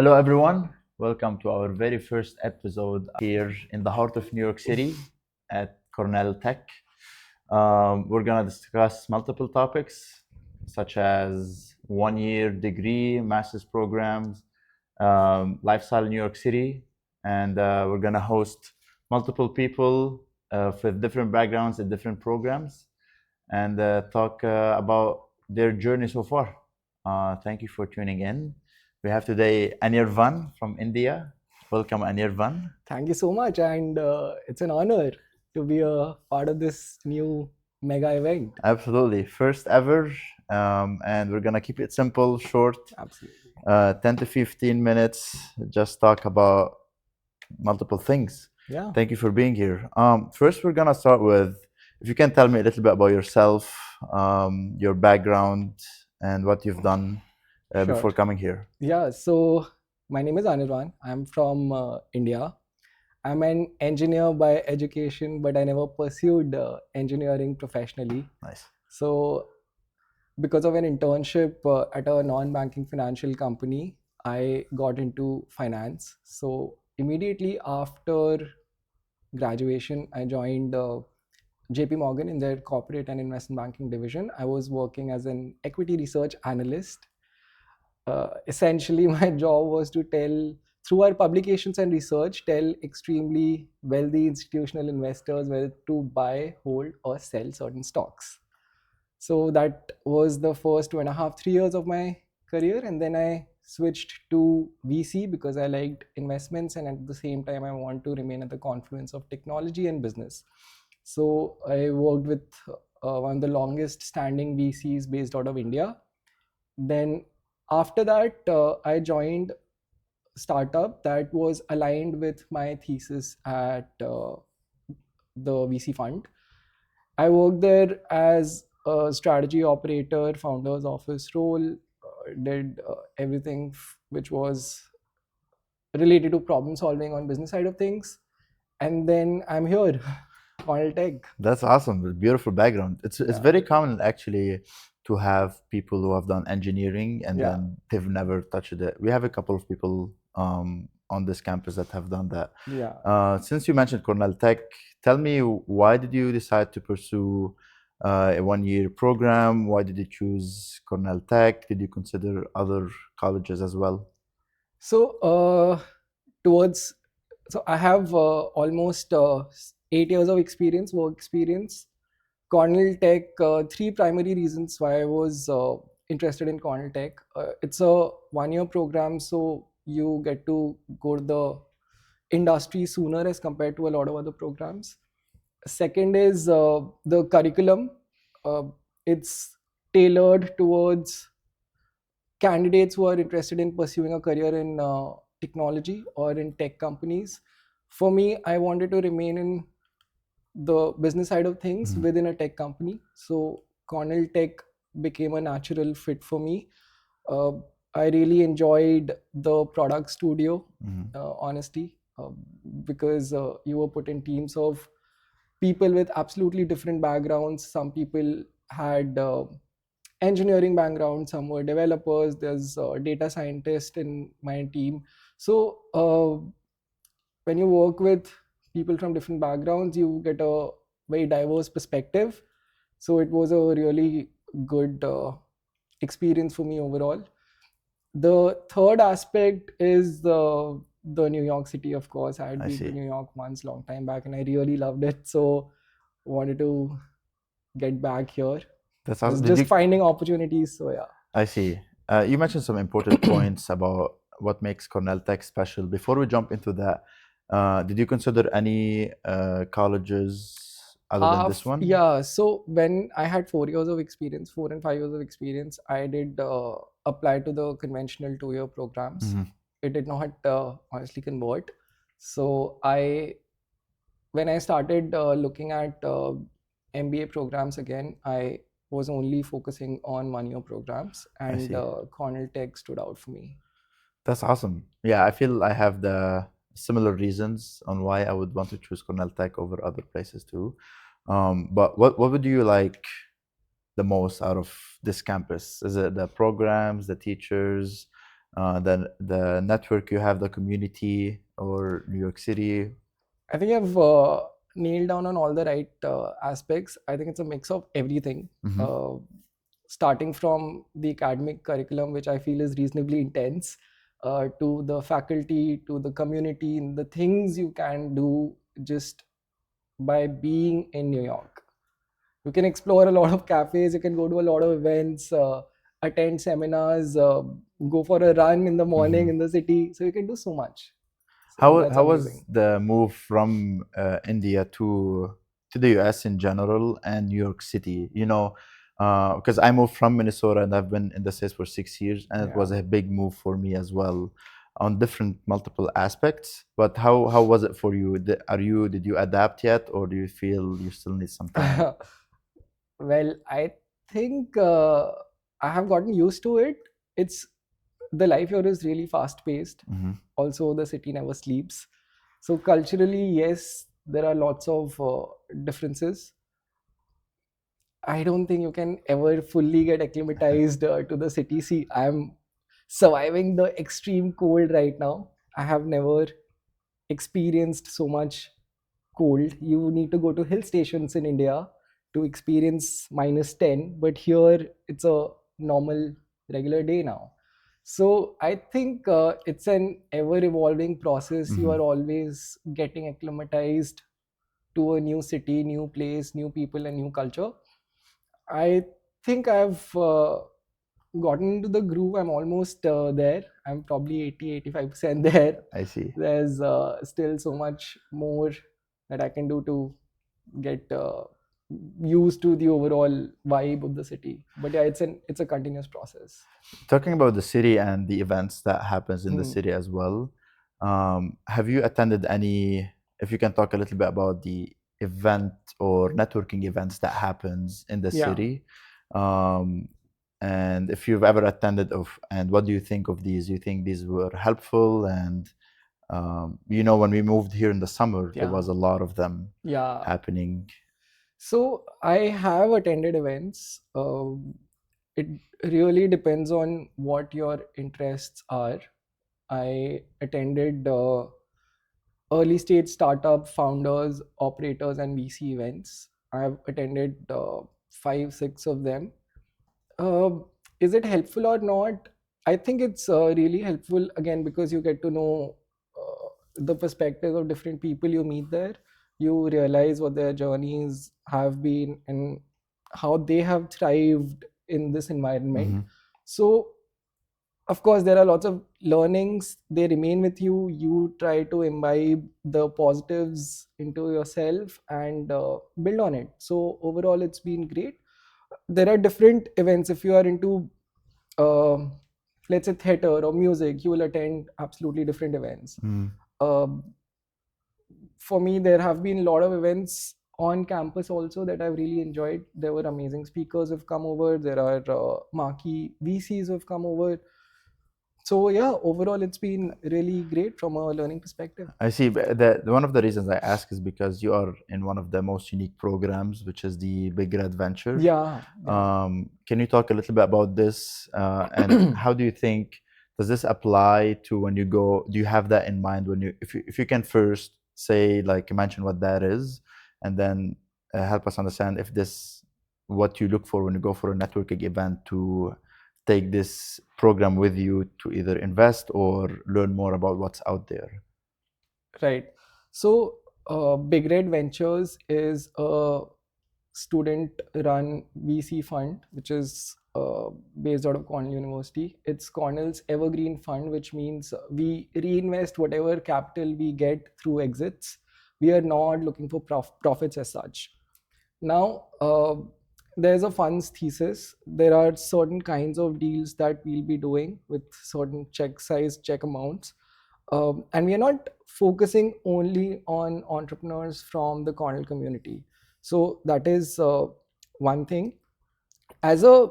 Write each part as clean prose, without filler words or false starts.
Hello, everyone. Welcome to our very first episode here in the heart of New York City at Cornell Tech. We're going to discuss multiple topics such as one-year degree, master's programs, lifestyle in New York City, and we're going to host multiple people with different backgrounds and different programs and talk about their journey so far. Thank you for tuning in. We have today Anirvan from India. Welcome, Anirvan. Thank you so much, and it's an honor to be a part of this new mega event. Absolutely. First ever. And we're going to keep it simple, short, Absolutely. 10 to 15 minutes. Just talk about multiple things. Yeah. Thank you for being here. First, we're going to start with if you can tell me a little bit about yourself, your background, and what you've done before coming here. Yeah, so my name is Anirvan. I'm from India. I'm an engineer by education, but I never pursued engineering professionally. Nice. So, because of an internship at a non-banking financial company, I got into finance. So, immediately after graduation, I joined JP Morgan in their corporate and investment banking division. I was working as an equity research analyst. Essentially, my job was to tell, through our publications and research, tell extremely wealthy institutional investors whether to buy, hold, or sell certain stocks. So that was the first 2.5, 3 years of my career. And then I switched to VC because I liked investments. And at the same time, I want to remain at the confluence of technology and business. So I worked with one of the longest standing VCs based out of India. Then after that, I joined a startup that was aligned with my thesis at the VC fund. I worked there as a strategy operator, founder's office role, did everything which was related to problem solving on business side of things. And then I'm here, Cornell Tech. That's awesome. Beautiful background. It's very common actually to have people who have done engineering and then they've never touched it. We have a couple of people on this campus that have done that. Since you mentioned Cornell Tech, tell me, why did you decide to pursue a one-year program? Why did you choose Cornell Tech? Did you consider other colleges as well? So I have almost 8 years of experience, work experience. Cornell Tech, three primary reasons why I was interested in Cornell Tech. It's a one-year program, so you get to go to the industry sooner as compared to a lot of other programs. Second is the curriculum. It's tailored towards candidates who are interested in pursuing a career in technology or in tech companies. For me, I wanted to remain in the business side of things within a tech company. So Cornell Tech became a natural fit for me. I really enjoyed the product studio, honestly, because you were put in teams of people with absolutely different backgrounds. Some people had engineering background, some were developers, there's a data scientist in my team. So when you work with people from different backgrounds, you get a very diverse perspective. So it was a really good experience for me overall. The third aspect is the New York City, of course. I had been to New York once, long time back, and I really loved it. So wanted to get back here. That's awesome. Just finding opportunities. So yeah. I see. You mentioned some important points about what makes Cornell Tech special. Before we jump into that, did you consider any colleges other than this one? Yeah. So when I had 4 and 5 years of experience, I did apply to the conventional 2-year programs. It did not honestly convert. So when I started looking at MBA programs again, I was only focusing on 1-year programs, and Cornell Tech stood out for me. That's awesome. Yeah, I feel I have the similar reasons on why I would want to choose Cornell Tech over other places too. But what would you like the most out of this campus? Is it the programs, the teachers, the network you have, the community, or New York City? I think I've nailed down on all the right aspects. I think it's a mix of everything. Mhm. Starting from the academic curriculum, which I feel is reasonably intense, to the faculty, to the community, and the things you can do just by being in New York. You can explore a lot of cafes, you can go to a lot of events, attend seminars, go for a run in the morning Mhm. in the city. So you can do so much. So How that's how was amazing. the move from India to the US in general and New York City? You know, because I moved from Minnesota and I've been in the States for 6 years, and it was Yeah. a big move for me as well, on different multiple aspects. But how was it for you? Did you adapt yet, or do you feel you still need some time? Well, I think I have gotten used to it. It's the life here is really fast paced. Hmm. Also, the city never sleeps. So, culturally, yes, there are lots of differences. I don't think you can ever fully get acclimatized to the city. See, I'm surviving the extreme cold right now. I have never experienced so much cold. You need to go to hill stations in India to experience -10, but here it's a normal, regular day now. So I think it's an ever evolving process. You Hmm. are always getting acclimatized to a new city, new place, new people, and new culture. I think I've gotten into the groove. I'm almost there. I'm probably 80-85% there. I see. There's still so much more that I can do to get used to the overall vibe of the city. But yeah, it's a continuous process. Talking about the city and the events that happens in the Hmm. city as well, have you attended any, if you can talk a little bit about the event or networking events that happens in the Yeah. city, um, and if you've ever attended of, and what do you think of these? Do you think these were helpful? And when we moved here in the summer, there Yeah. was a lot of them Yeah. happening. So I have attended events. It really depends on what your interests are. I attended early stage startup founders, operators, and VC events. I have attended five, six of them. Uh, is it helpful or not? I think it's really helpful again because you get to know the perspectives of different people you meet there. You realize what their journeys have been and how they have thrived in this environment. Hmm. So of course there are lots of learnings, they remain with you. You try to imbibe the positives into yourself and build on it. So overall it's been great. There are different events. If you are into um let's say theater or music, you will attend absolutely different events. Mm. um, for me there have been a lot of events on campus also that I've really enjoyed. There were amazing speakers who've come over, there are marquee VCs who've come over. So yeah, overall it's been really great from a learning perspective. I see. But one of the reasons I ask is because you are in one of the most unique programs, which is the Bigger Adventure. Yeah, yeah. Can you talk a little bit about this? And how do you think, does this apply to when you go? Do you have that in mind when if you can first say, like, mention what that is, and then help us understand if this, what you look for when you go for a networking event, to take this program with you to either invest or learn more about what's out there. Right. So, Big Red Ventures is a student run VC fund, which is based out of Cornell University. It's Cornell's evergreen fund, which means we reinvest whatever capital we get through exits. We are not looking for profits as such. Now, there's a fund's thesis. There are certain kinds of deals that we'll be doing with certain check size, check amounts. And we are not focusing only on entrepreneurs from the Cornell community. So that is one thing. As a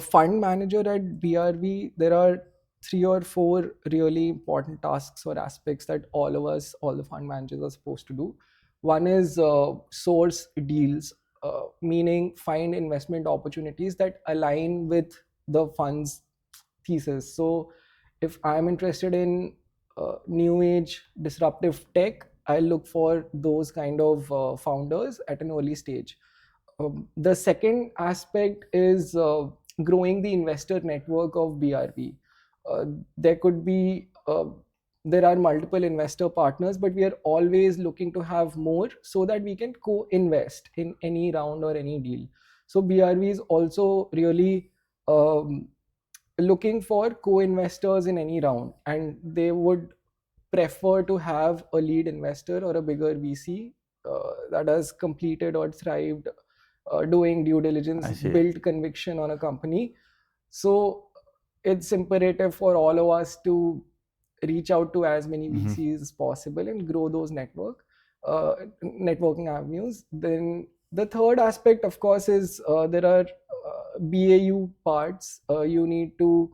fund manager at BRV, there are three or four really important tasks or aspects that all of us, all the fund managers, are supposed to do. One is source deals, meaning find investment opportunities that align with the fund's thesis. So if I'm interested in new age disruptive tech, I look for those kind of founders at an early stage. The second aspect is growing the investor network of BRB. There could be there are multiple investor partners, but we are always looking to have more so that we can co-invest in any round or any deal. So BRB is also really um, looking for co-investors in any round, and they would prefer to have a lead investor or a bigger VC that has completed or thrived doing due diligence, build conviction on a company. So it's imperative for all of us to reach out to as many VCs as possible and grow those networking avenues. Then the third aspect, of course, is there are BAU parts. You need to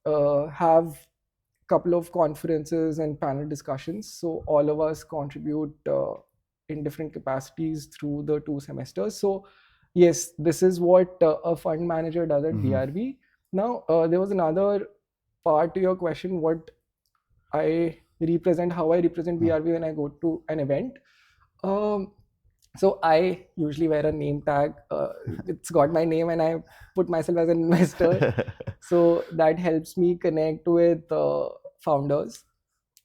have couple of conferences and panel discussions. So all of us contribute in different capacities through the 2 semesters. So yes, this is what a fund manager does at BRB. Now, there was another part to your question, what I represent, how I represent BRB when I go to an event. So I usually wear a name tag. It's got my name and I put myself as an investor. So that helps me connect with founders.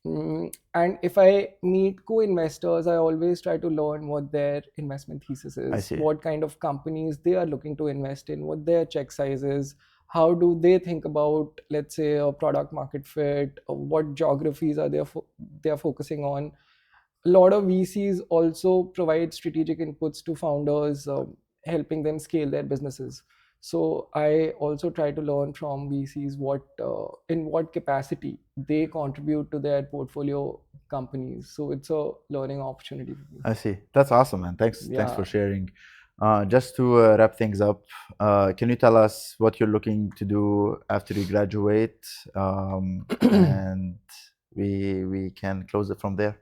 And if I meet co-investors, I always try to learn what their investment thesis is, what kind of companies they are looking to invest in, what their check size is, how do they think about, let's say, a product market fit, what geographies are they are focusing on. A lot of VCs also provide strategic inputs to founders, helping them scale their businesses. So I also try to learn from VCs in what capacity they contribute to their portfolio companies. So it's a learning opportunity for me. I see. That's awesome, man. Thanks for sharing. Just to wrap things up, can you tell us what you're looking to do after you graduate, and we can close it from there?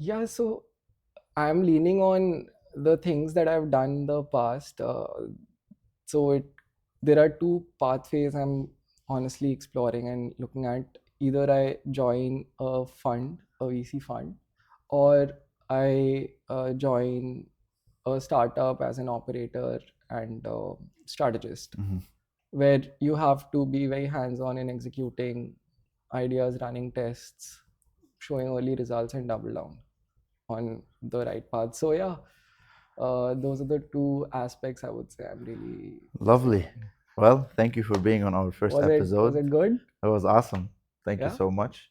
Yeah, so I'm leaning on the things that I've done in the past. There are 2 pathways I'm honestly exploring and looking at. Either I join a fund, a VC fund, or I join a startup as an operator and strategist, where you have to be very hands-on in executing ideas, running tests, showing early results, and double down on the right path. So yeah, those are the 2 aspects I would say I'm really lovely. Well, thank you for being on our first episode. Was it good? That was awesome. Thank you so much.